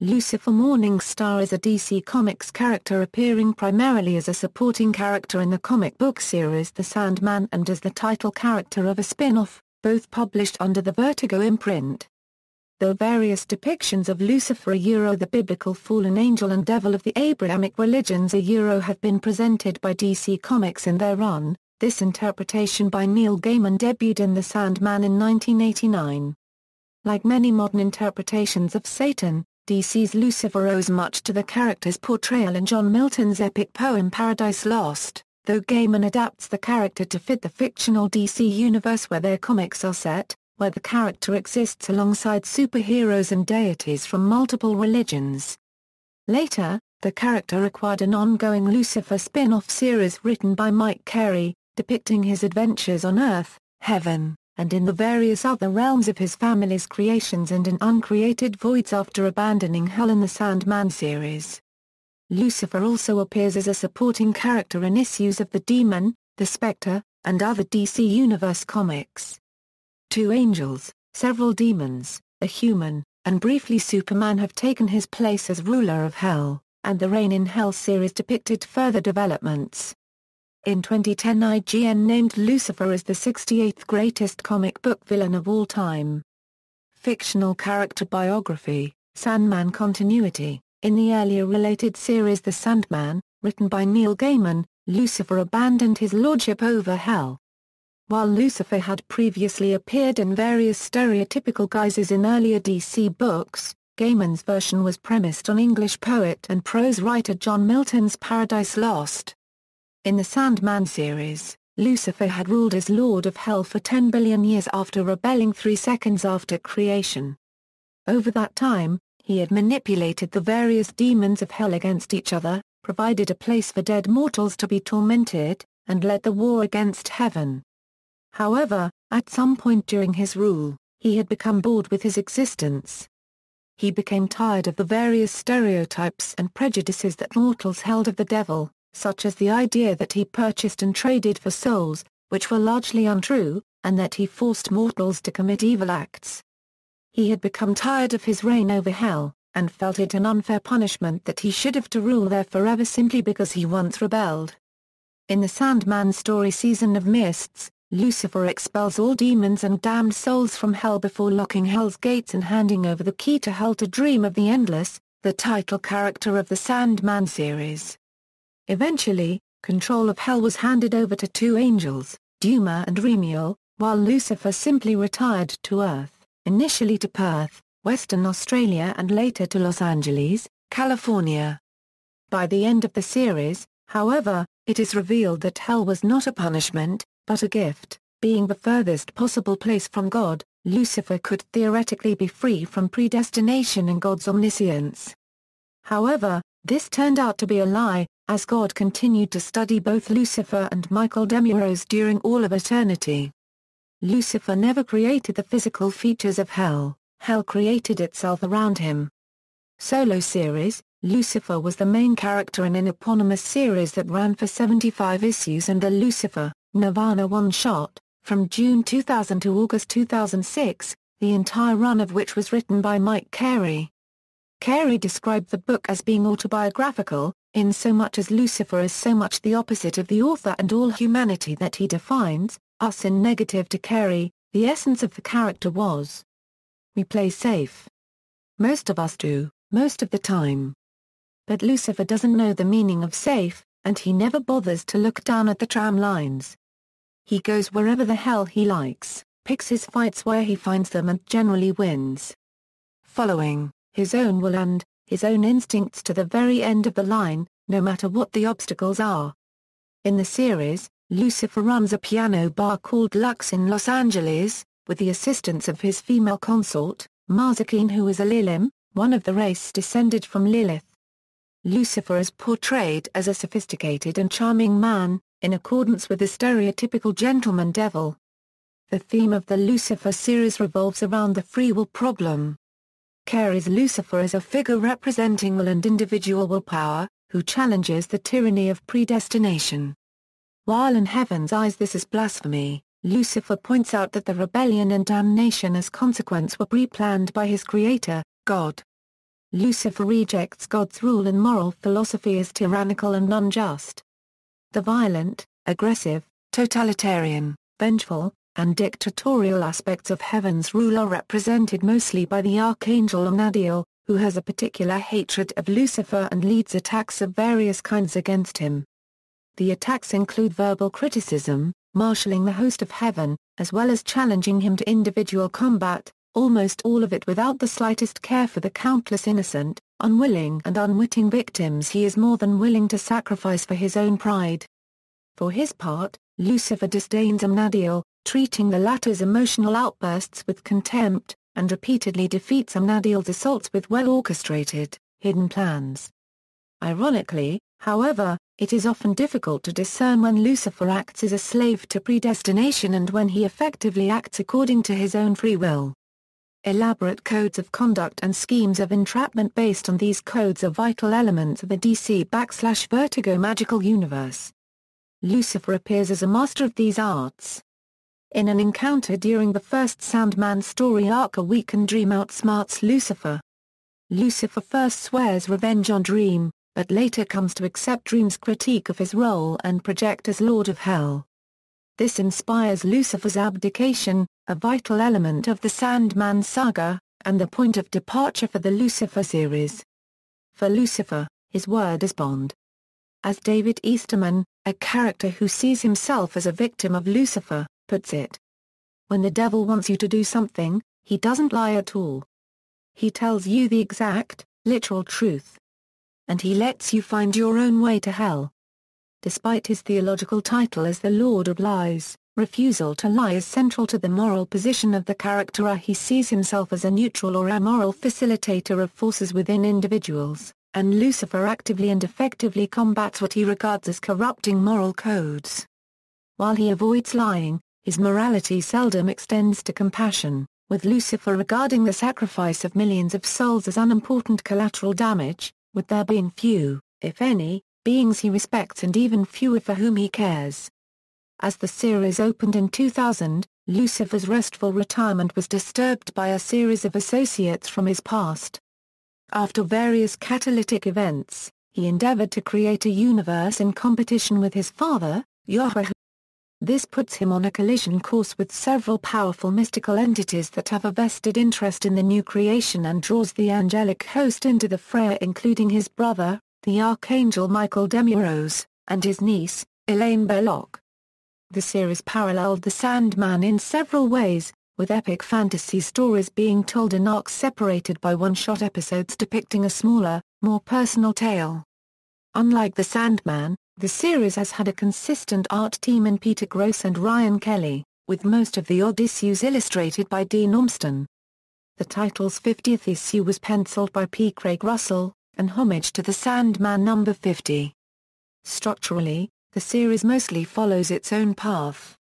Lucifer Morningstar is a DC Comics character appearing primarily as a supporting character in the comic book series The Sandman and as the title character of a spin-off, both published under the Vertigo imprint. Though various depictions of Lucifer the biblical fallen angel and devil of the Abrahamic religions have been presented by DC Comics in their run, this interpretation by Neil Gaiman debuted in The Sandman in 1989. Like many modern interpretations of Satan, DC's Lucifer owes much to the character's portrayal in John Milton's epic poem Paradise Lost, though Gaiman adapts the character to fit the fictional DC universe where their comics are set, where the character exists alongside superheroes and deities from multiple religions. Later, the character acquired an ongoing Lucifer spin-off series written by Mike Carey, depicting his adventures on Earth, Heaven, and in the various other realms of his family's creations and in uncreated voids after abandoning Hell in the Sandman series. Lucifer also appears as a supporting character in issues of The Demon, The Spectre, and other DC Universe comics. Two angels, several demons, a human, and briefly Superman have taken his place as ruler of Hell, and the Reign in Hell series depicted further developments. In 2010 IGN named Lucifer as the 68th greatest comic book villain of all time. Fictional character biography, Sandman Continuity. In the earlier related series The Sandman, written by Neil Gaiman, Lucifer abandoned his lordship over Hell. While Lucifer had previously appeared in various stereotypical guises in earlier DC books, Gaiman's version was premised on English poet and prose writer John Milton's Paradise Lost. In the Sandman series, Lucifer had ruled as Lord of Hell for 10 billion years after rebelling 3 seconds after creation. Over that time, he had manipulated the various demons of Hell against each other, provided a place for dead mortals to be tormented, and led the war against Heaven. However, at some point during his rule, he had become bored with his existence. He became tired of the various stereotypes and prejudices that mortals held of the devil, such as the idea that he purchased and traded for souls, which were largely untrue, and that he forced mortals to commit evil acts. He had become tired of his reign over Hell, and felt it an unfair punishment that he should have to rule there forever simply because he once rebelled. In the Sandman story Season of Mists, Lucifer expels all demons and damned souls from Hell before locking Hell's gates and handing over the key to Hell to Dream of the Endless, the title character of the Sandman series. Eventually, control of Hell was handed over to two angels, Duma and Remiel, while Lucifer simply retired to Earth, initially to Perth, Western Australia and later to Los Angeles, California. By the end of the series, however, it is revealed that Hell was not a punishment, but a gift. Being the furthest possible place from God, Lucifer could theoretically be free from predestination and God's omniscience. However, this turned out to be a lie, as God continued to study both Lucifer and Michael Demiurge during all of eternity. Lucifer never created the physical features of Hell, Hell created itself around him. Solo series, Lucifer was the main character in an eponymous series that ran for 75 issues and the Lucifer, Nirvana one-shot, from June 2000 to August 2006, the entire run of which was written by Mike Carey. Carey described the book as being autobiographical, in so much as Lucifer is so much the opposite of the author and all humanity that he defines, us in negative to Carey, the essence of the character was. We play safe. Most of us do, most of the time. But Lucifer doesn't know the meaning of safe, and he never bothers to look down at the tram lines. He goes wherever the hell he likes, picks his fights where he finds them and generally wins. Following his own will and his own instincts to the very end of the line, no matter what the obstacles are. In the series, Lucifer runs a piano bar called Lux in Los Angeles, with the assistance of his female consort, Marzakine, who is a Lilim, one of the race descended from Lilith. Lucifer is portrayed as a sophisticated and charming man, in accordance with the stereotypical gentleman devil. The theme of the Lucifer series revolves around the free will problem. Carey's Lucifer is a figure representing will and individual willpower, who challenges the tyranny of predestination. While in Heaven's eyes this is blasphemy, Lucifer points out that the rebellion and damnation as consequence were pre-planned by his creator, God. Lucifer rejects God's rule and moral philosophy as tyrannical and unjust. The violent, aggressive, totalitarian, vengeful, and dictatorial aspects of heaven's rule are represented mostly by the archangel Untitled, who has a particular hatred of Lucifer and leads attacks of various kinds against him. The attacks include verbal criticism, marshalling the host of heaven, as well as challenging him to individual combat, almost all of it without the slightest care for the countless innocent, unwilling and unwitting victims he is more than willing to sacrifice for his own pride. For his part, Lucifer disdains Untitled, treating the latter's emotional outbursts with contempt, and repeatedly defeats Untitled's assaults with well-orchestrated, hidden plans. Ironically, however, it is often difficult to discern when Lucifer acts as a slave to predestination and when he effectively acts according to his own free will. Elaborate codes of conduct and schemes of entrapment based on these codes are vital elements of the DC/Vertigo magical universe. Lucifer appears as a master of these arts. In an encounter during the first Sandman story arc, a weakened Dream outsmarts Lucifer. Lucifer first swears revenge on Dream, but later comes to accept Dream's critique of his role and project as Lord of Hell. This inspires Lucifer's abdication, a vital element of the Sandman saga, and the point of departure for the Lucifer series. For Lucifer, his word is bond. As David Easterman, a character who sees himself as a victim of Lucifer, puts it, when the devil wants you to do something, he doesn't lie at all. He tells you the exact, literal truth. And he lets you find your own way to hell. Despite his theological title as the Lord of Lies, refusal to lie is central to the moral position of the character. He sees himself as a neutral or amoral facilitator of forces within individuals, and Lucifer actively and effectively combats what he regards as corrupting moral codes. While he avoids lying, his morality seldom extends to compassion, with Lucifer regarding the sacrifice of millions of souls as unimportant collateral damage, with there being few, if any, beings he respects and even fewer for whom he cares. As the series opened in 2000, Lucifer's restful retirement was disturbed by a series of associates from his past. After various catalytic events, he endeavored to create a universe in competition with his father, Yahweh. This puts him on a collision course with several powerful mystical entities that have a vested interest in the new creation and draws the angelic host into the fray, including his brother, the archangel Michael Demiurge, and his niece, Elaine Belloc. The series paralleled the Sandman in several ways, with epic fantasy stories being told in arcs separated by one-shot episodes depicting a smaller, more personal tale. Unlike the Sandman, the series has had a consistent art team in Peter Gross and Ryan Kelly, with most of the odd issues illustrated by Dean Ormston. The title's 50th issue was penciled by P. Craig Russell, an homage to the Sandman number 50. Structurally, the series mostly follows its own path.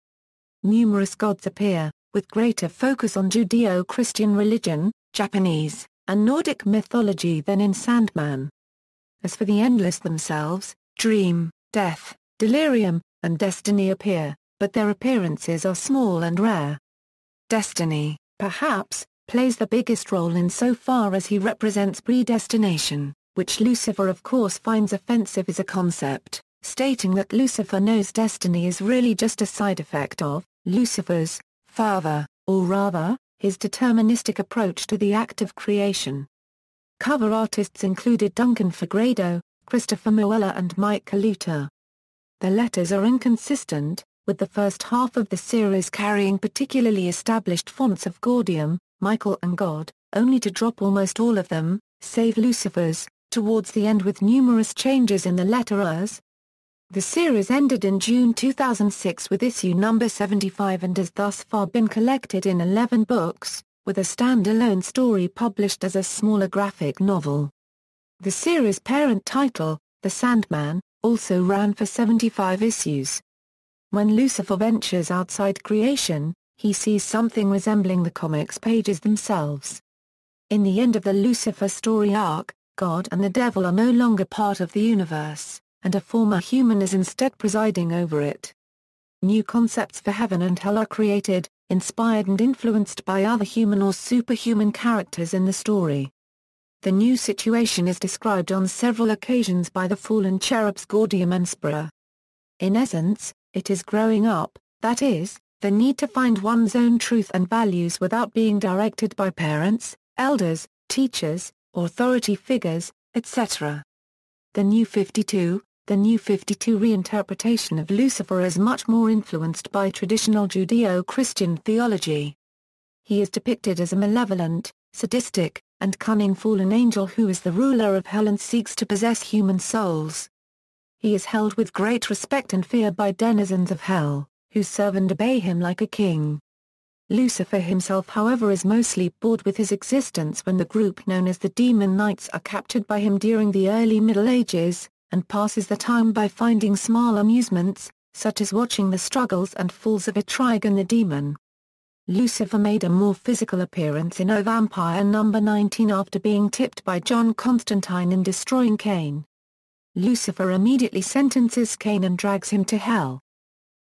Numerous gods appear, with greater focus on Judeo-Christian religion, Japanese, and Nordic mythology than in Sandman. As for the Endless themselves, Dream, Death, Delirium, and Destiny appear, but their appearances are small and rare. Destiny, perhaps, plays the biggest role insofar as he represents predestination, which Lucifer of course finds offensive as a concept, stating that Lucifer knows destiny is really just a side effect of Lucifer's father, or rather, his deterministic approach to the act of creation. Cover artists included Duncan Fegredo, Christopher Moella and Mike Kaluta. The letters are inconsistent, with the first half of the series carrying particularly established fonts of Gaudium, Michael and God, only to drop almost all of them, save Lucifer's, towards the end with numerous changes in the letterers. The series ended in June 2006 with issue number 75 and has thus far been collected in 11 books, with a standalone story published as a smaller graphic novel. The series' parent title, The Sandman, also ran for 75 issues. When Lucifer ventures outside creation, he sees something resembling the comics pages themselves. In the end of the Lucifer story arc, God and the devil are no longer part of the universe, and a former human is instead presiding over it. New concepts for heaven and hell are created, inspired and influenced by other human or superhuman characters in the story. The new situation is described on several occasions by the fallen cherubs Gordium and Spira. In essence, it is growing up, that is, the need to find one's own truth and values without being directed by parents, elders, teachers, authority figures, etc. The New 52 reinterpretation of Lucifer is much more influenced by traditional Judeo-Christian theology. He is depicted as a malevolent, sadistic, and cunning fallen angel who is the ruler of hell and seeks to possess human souls. He is held with great respect and fear by denizens of hell, who serve and obey him like a king. Lucifer himself, however, is mostly bored with his existence when the group known as the Demon Knights are captured by him during the early Middle Ages, and passes the time by finding small amusements, such as watching the struggles and falls of Etrigan the demon. Lucifer made a more physical appearance in O Vampire No. 19 after being tipped by John Constantine in destroying Cain. Lucifer immediately sentences Cain and drags him to hell.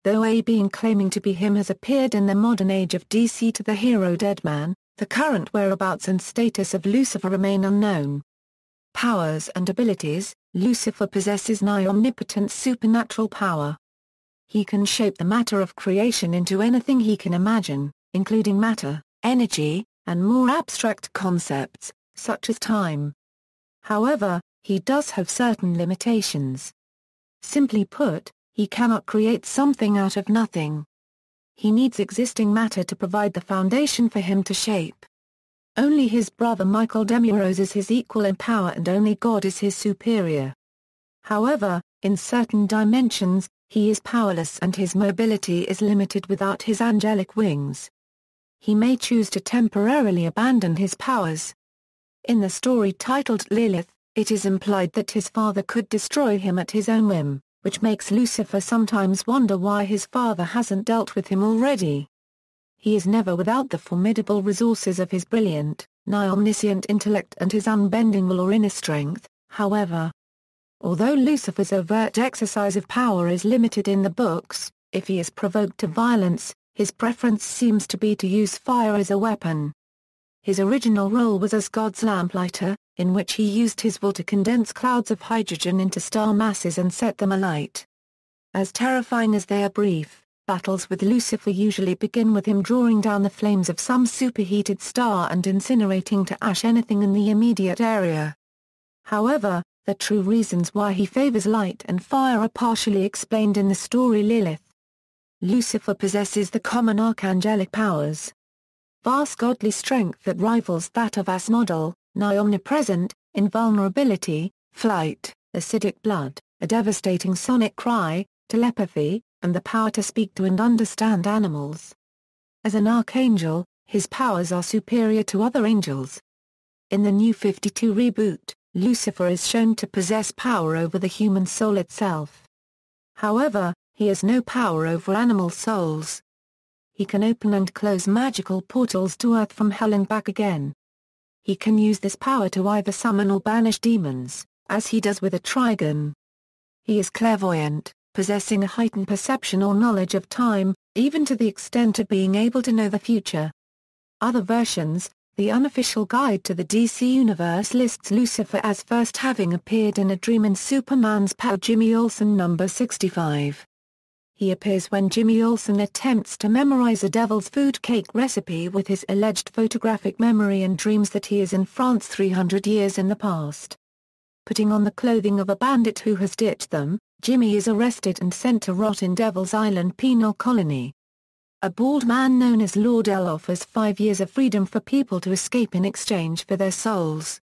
Though a being claiming to be him has appeared in the modern age of DC to the hero Deadman, the current whereabouts and status of Lucifer remain unknown. Powers and abilities: Lucifer possesses nigh omnipotent supernatural power. He can shape the matter of creation into anything he can imagine, including matter, energy, and more abstract concepts, such as time. However, he does have certain limitations. Simply put, he cannot create something out of nothing. He needs existing matter to provide the foundation for him to shape. Only his brother Michael Demiurge is his equal in power and only God is his superior. However, in certain dimensions, he is powerless and his mobility is limited without his angelic wings. He may choose to temporarily abandon his powers. In the story titled Lilith, it is implied that his father could destroy him at his own whim, which makes Lucifer sometimes wonder why his father hasn't dealt with him already. He is never without the formidable resources of his brilliant, nigh omniscient intellect and his unbending will or inner strength, however. Although Lucifer's overt exercise of power is limited in the books, if he is provoked to violence, his preference seems to be to use fire as a weapon. His original role was as God's lamplighter, in which he used his will to condense clouds of hydrogen into star masses and set them alight. As terrifying as they are brief, battles with Lucifer usually begin with him drawing down the flames of some superheated star and incinerating to ash anything in the immediate area. However, the true reasons why he favors light and fire are partially explained in the story Lilith. Lucifer possesses the common archangelic powers. Vast godly strength that rivals that of Asmodel, nigh omnipresent, invulnerability, flight, acidic blood, a devastating sonic cry, telepathy, and the power to speak to and understand animals. As an archangel, his powers are superior to other angels. In the New 52 reboot, Lucifer is shown to possess power over the human soul itself. However, he has no power over animal souls. He can open and close magical portals to Earth from hell and back again. He can use this power to either summon or banish demons, as he does with Etrigan. He is clairvoyant, possessing a heightened perception or knowledge of time, even to the extent of being able to know the future. Other versions, the unofficial guide to the DC Universe lists Lucifer as first having appeared in a dream in Superman's pal Jimmy Olsen No. 65. He appears when Jimmy Olsen attempts to memorize a devil's food cake recipe with his alleged photographic memory and dreams that he is in France 300 years in the past. Putting on the clothing of a bandit who has ditched them, Jimmy is arrested and sent to rot in Devil's Island penal colony. A bald man known as Lord L offers 5 years of freedom for people to escape in exchange for their souls.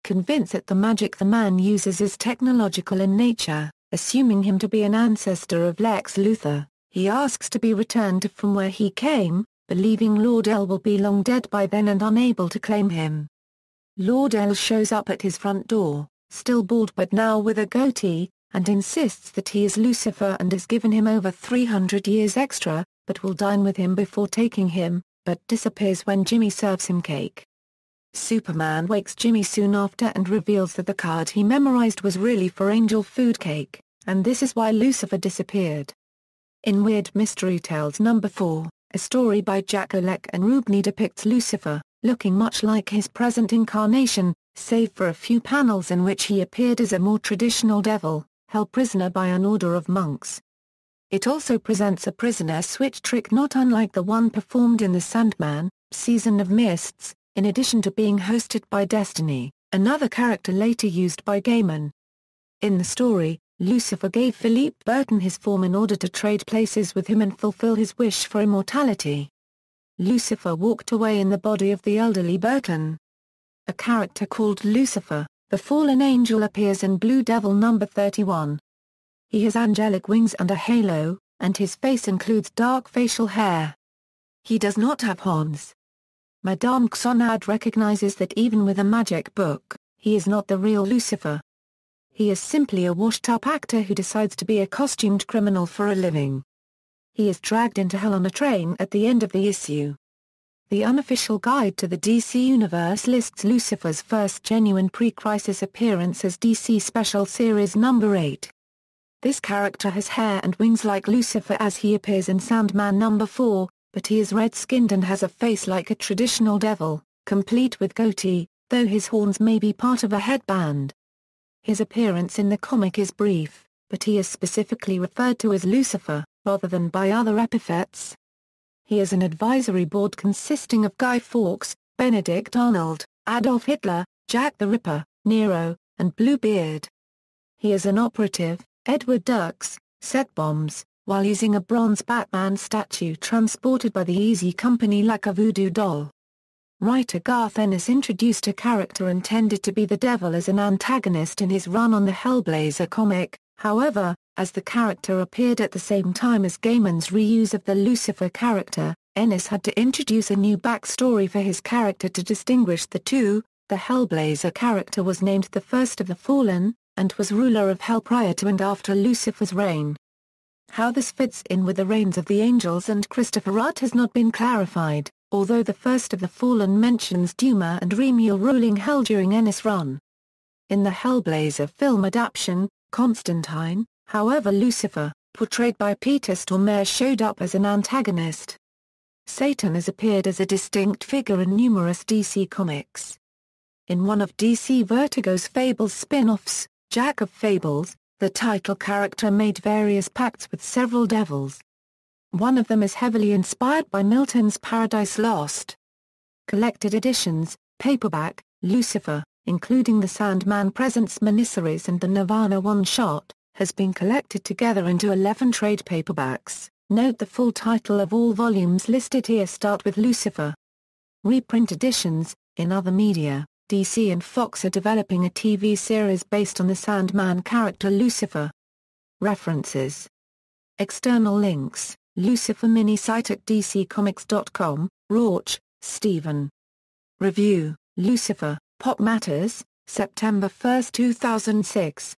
Convinced that the magic the man uses is technological in nature, assuming him to be an ancestor of Lex Luthor, he asks to be returned to from where he came, believing Lord L will be long dead by then and unable to claim him. Lord L shows up at his front door, still bald but now with a goatee, and insists that he is Lucifer and has given him over 300 years extra, but will dine with him before taking him, but disappears when Jimmy serves him cake. Superman wakes Jimmy soon after and reveals that the card he memorized was really for angel food cake, and this is why Lucifer disappeared. In Weird Mystery Tales No. 4, a story by Jack Olek and Rubney depicts Lucifer, looking much like his present incarnation, save for a few panels in which he appeared as a more traditional devil, held prisoner by an order of monks. It also presents a prisoner switch trick not unlike the one performed in the Sandman, Season of Mists, in addition to being hosted by Destiny, another character later used by Gaiman. In the story, Lucifer gave Philippe Burton his form in order to trade places with him and fulfill his wish for immortality. Lucifer walked away in the body of the elderly Burton. A character called Lucifer, the fallen angel, appears in Blue Devil number 31. He has angelic wings and a halo, and his face includes dark facial hair. He does not have horns. Madame Xonad recognizes that even with a magic book, he is not the real Lucifer. He is simply a washed-up actor who decides to be a costumed criminal for a living. He is dragged into hell on a train at the end of the issue. The unofficial guide to the DC Universe lists Lucifer's first genuine pre-crisis appearance as DC Special Series number 8. This character has hair and wings like Lucifer as he appears in Sandman number 4, but he is red-skinned and has a face like a traditional devil, complete with goatee, though his horns may be part of a headband. His appearance in the comic is brief, but he is specifically referred to as Lucifer, rather than by other epithets. He is an advisory board consisting of Guy Fawkes, Benedict Arnold, Adolf Hitler, Jack the Ripper, Nero, and Bluebeard. He is an operative, Edward Dirks, set bombs, while using a bronze Batman statue transported by the Easy Company like a voodoo doll. Writer Garth Ennis introduced a character intended to be the devil as an antagonist in his run on the Hellblazer comic, however, as the character appeared at the same time as Gaiman's reuse of the Lucifer character, Ennis had to introduce a new backstory for his character to distinguish the two. The Hellblazer character was named the First of the Fallen, and was ruler of Hell prior to and after Lucifer's reign. How this fits in with the reigns of the angels and Christopher Rudd has not been clarified, although the First of the Fallen mentions Duma and Remiel ruling Hell during Ennis' run. In the Hellblazer film adaptation, Constantine, however, Lucifer, portrayed by Peter Stormare, showed up as an antagonist. Satan has appeared as a distinct figure in numerous DC comics. In one of DC Vertigo's Fables spin-offs, Jack of Fables, the title character made various pacts with several devils. One of them is heavily inspired by Milton's Paradise Lost. Collected editions, paperback, Lucifer, including the Sandman Presents miniseries and the Nirvana one-shot, has been collected together into 11 trade paperbacks. Note the full title of all volumes listed here start with Lucifer. Reprint editions. In other media, DC and Fox are developing a TV series based on the Sandman character Lucifer. References. External links. Lucifer mini-site at dccomics.com, Rauch, Stephen. Review, Lucifer, Pop Matters, September 1, 2006.